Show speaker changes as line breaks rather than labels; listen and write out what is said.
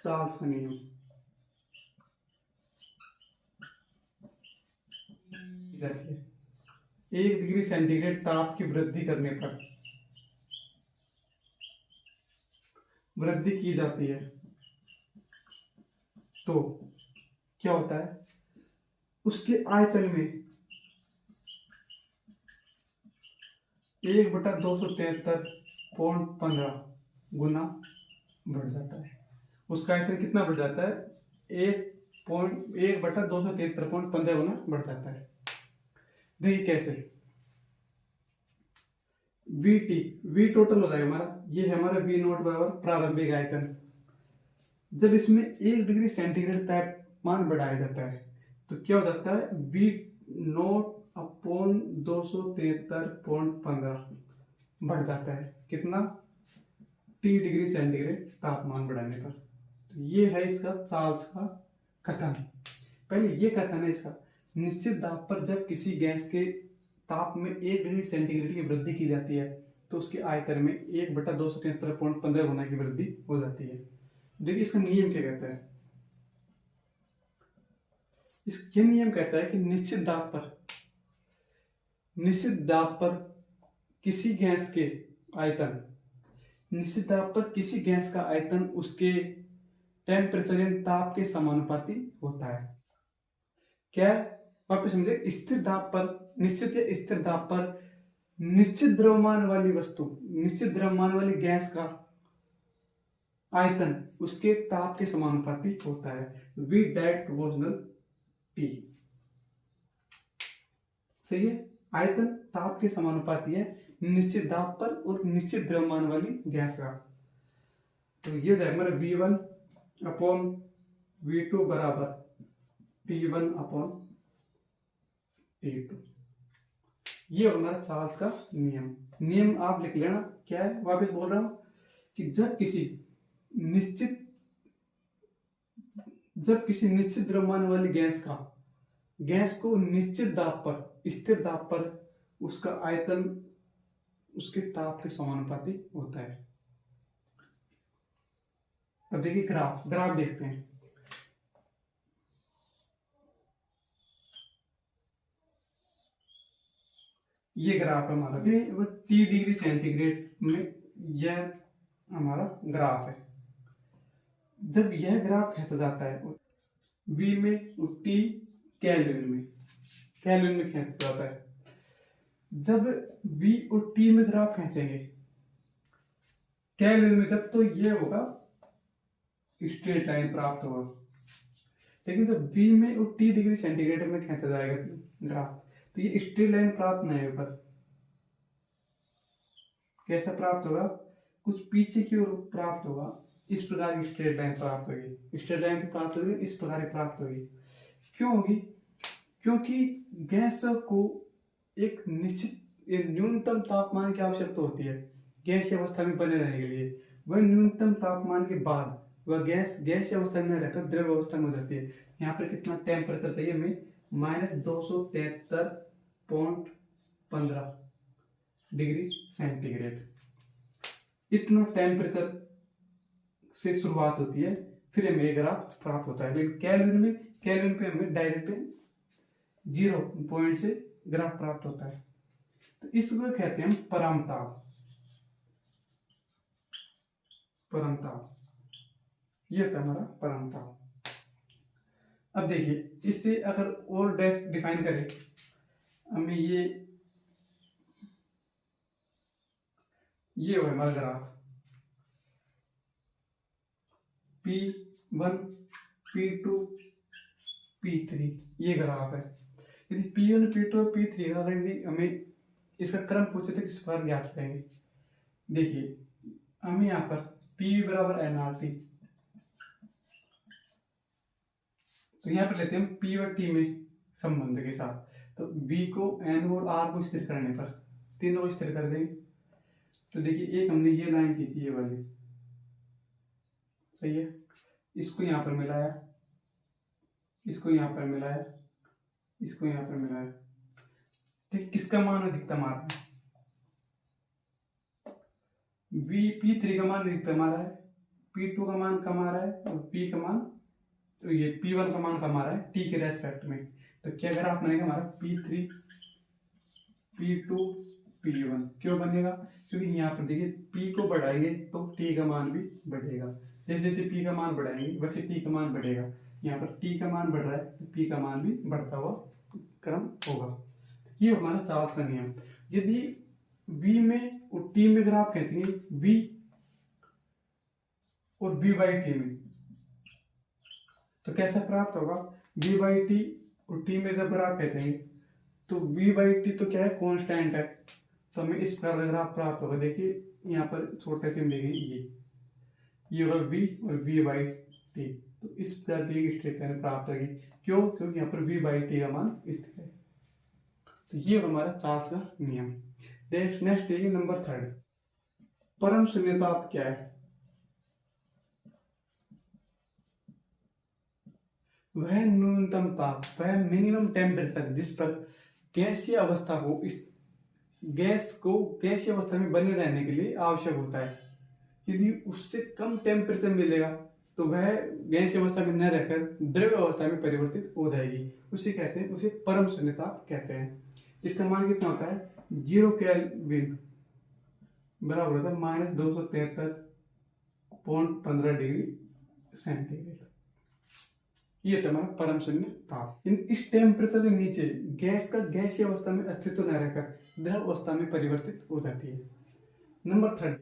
Charles का नियम। जाती है 1 डिग्री सेंटीग्रेड ताप की वृद्धि करने पर वृद्धि की जाती है तो क्या होता है, उसके आयतन में 1/273.15 गुना बढ़ जाता है। उसका आयतन कितना बढ़ जाता है? 1/273.15 गुना बढ़ जाता है। देखिए कैसे, वी टी, वी टोटल हो जाएगा हमारा, ये है हमारा वी नोट बराबर प्रारंभिक आयतन। जब इसमें 1 डिग्री सेंटीग्रेड तापमान बढ़ाया जाता है तो क्या हो जाता है, वी नोट अपॉन 273.15 बढ़ जाता है। कितना? T डिग्री सेंटीग्रेड तापमान बढ़ाने पर। तो ये है इसका चार्ल्स का कथन। पहले ये कथन है इसका, निश्चित दाब पर जब किसी गैस के ताप में 1 डिग्री सेंटीग्रेड की वृद्धि की जाती है तो उसके आयतन में 1/273.15 गुना की वृद्धि हो जाती है। देखिए इसका नियम क्या कहता है। ये नियम कहता है कि निश्चित दाब पर किसी गैस के आयतन, निश्चित दाब पर किसी गैस का आयतन उसके टेम्परेचर यानी ताप के समानुपाती होता है। क्या? वापस समझे, स्थिर दाब पर, निश्चित या स्थिर दाब पर निश्चित द्रव्यमान वाली वस्तु, निश्चित द्रव्यमान वाली गैस का आयतन उसके ताप के समानुपाती होता है। V that proportional T. सही है, आयतन ताप के समानुपाती है निश्चित दाब पर और निश्चित द्रव्यमान वाली गैस का। तो ये हो जाएगा हमारा V1 अपॉन V2 बराबर T1 अपॉन T2। ये हमारा चार्ल्स का नियम आप लिख लेना। क्या है, वापस बोल रहा हूं कि जब किसी निश्चित द्रव्यमान वाली गैस को निश्चित दाब पर, स्थिर दाब पर उसका आयतन उसके ताप के समानुपाती होता है। अब देखिए ग्राफ देखते हैं। ये ग्राफ हमारा T डिग्री सेंटीग्रेड में यह हमारा ग्राफ है। जब यह ग्राफ खींचा जाता है V में और T केल्विन में खींचा जाता है। जब V और T में ग्राफ खींचेंगे केल्विन में, तब तो ये होगा स्ट्रेट लाइन प्राप्त होगा। लेकिन जब V में और T डिग्री सेंटीग्रेड में खींचा जाएगा ग्राफ तो ये स्ट्रेट लाइन प्राप्त नहीं होगा। कैसा प्राप्त होगा? कुछ पीछे की ओर प्राप्त होगा। इस प्रकार की स्ट्रेट लाइन प्राप्त होगी। स्ट्रेट लाइन प्राप्त होगी, इस प्रकार प्राप्त होगी। क्यों होगी? क्योंकि गैस को एक निश्चित न्यूनतम तापमान की आवश्यकता होती है गैस अवस्था में बने रहने के लिए। वह न्यूनतम तापमान के बाद वह गैस अवस्था में रहकर द्रव अवस्था में हो जाती है। यहाँ पर कितना टेम्परेचर चाहिए हमें? -273.15 डिग्री सेंटीग्रेड। इतना टेम्परेचर से शुरुआत होती है, फिर हमें ये ग्राफ प्राप्त होता है। लेकिन केल्विन पे हमें डायरेक्ट 0 पॉइंट से ग्राफ प्राप्त होता है। तो इसको कहते हैं परमताप। ये होता है हमारा परमताप। अब देखिए इससे अगर और डिफाइन करें, हमें ये हो हमारा ग्राफ P1 P2 P3, ये ग्राफ है। यदि P1 P2 और P3 अगर यदि हमें इसका क्रम पूछे तो किस प्रकार ज्ञात करेंगे? देखिए हमें यहाँ पर P बराबर nRT, तो यहाँ पर लेते हैं P और T में संबंध के साथ। तो V को N और R को स्थिर करने पर तीनों को स्थिर कर देंगे। तो देखिए एक हमने ये लाइन की थी, ये वाली, सही है। इसको यहाँ पर मिलाया, इसको यहाँ पर मिलाया, इसको यहाँ पर मिलाया। ठीक, किसका मान अधिकतम आ रहा है? P3 का मान अधिकतम आ रहा है। P2 का मान कम आ रहा है और P का मान, तो ये P1 का मान कम आ रहा है T के रेस्पेक्ट में। तो क्या ग्राफ बनेगा हमारा P3 P2 P1। क्यों बनेगा? क्योंकि यहाँ पर देखिए P को बढ़ाएंगे तो T का मान भी बढ़ेगा। जैसे जैसे P का मान बढ़ाएंगे वैसे T का मान बढ़ेगा। यहाँ पर T का मान बढ़ रहा है तो P का मान भी बढ़ता हुआ क्रम होगा। ये हमारा चार्ल्स का नियम। यदि V में और T में ग्राफ खींचेंगे, V और V बाई T में, तो कैसा प्राप्त होगा? V बाई T और T में जब ग्राफ खींचेंगे तो V बाई T तो क्या है? कांस्टेंट है, तो हमें इस प्रकार का ग्राफ प्राप्त होगा। देखिए यहाँ पर छोटे से देखेंगे ये होगा V और V बाई T, तो इस प्रकार की एक स्ट्रेट लाइन प्राप्त होगी। क्यों? क्योंकि यहाँ पर V बाई T का मान स्थिर है। तो ये हमारा चार्ल्स का नियम। नेक्स्ट है नंबर 3, परम शून्य ताप क्या है? वह न्यूनतम ताप, वह मिनिमम टेम्परेचर जिस पर गैसीय अवस्था को, इस गैस को गैसीय अवस्था में बने रहने के लिए आवश्यक होता है। यदि उससे कम टेम्परेचर मिलेगा तो वह गैसीय अवस्था में न रहकर द्रव अवस्था में परिवर्तित हो जाएगी। उसे कहते हैं, उसे परम शून्य ताप कहते हैं। इसका मान कितना होता है? 0 केल्विन बराबर होता है -273.15 डिग्री सेंटीग्रेड। ये तो हमारा परम शून्य ताप। इस टेम्परेचर के नीचे गैस का गैसीय अवस्था में अस्तित्व न रहकर द्रव अवस्था में परिवर्तित हो जाती है। नंबर 3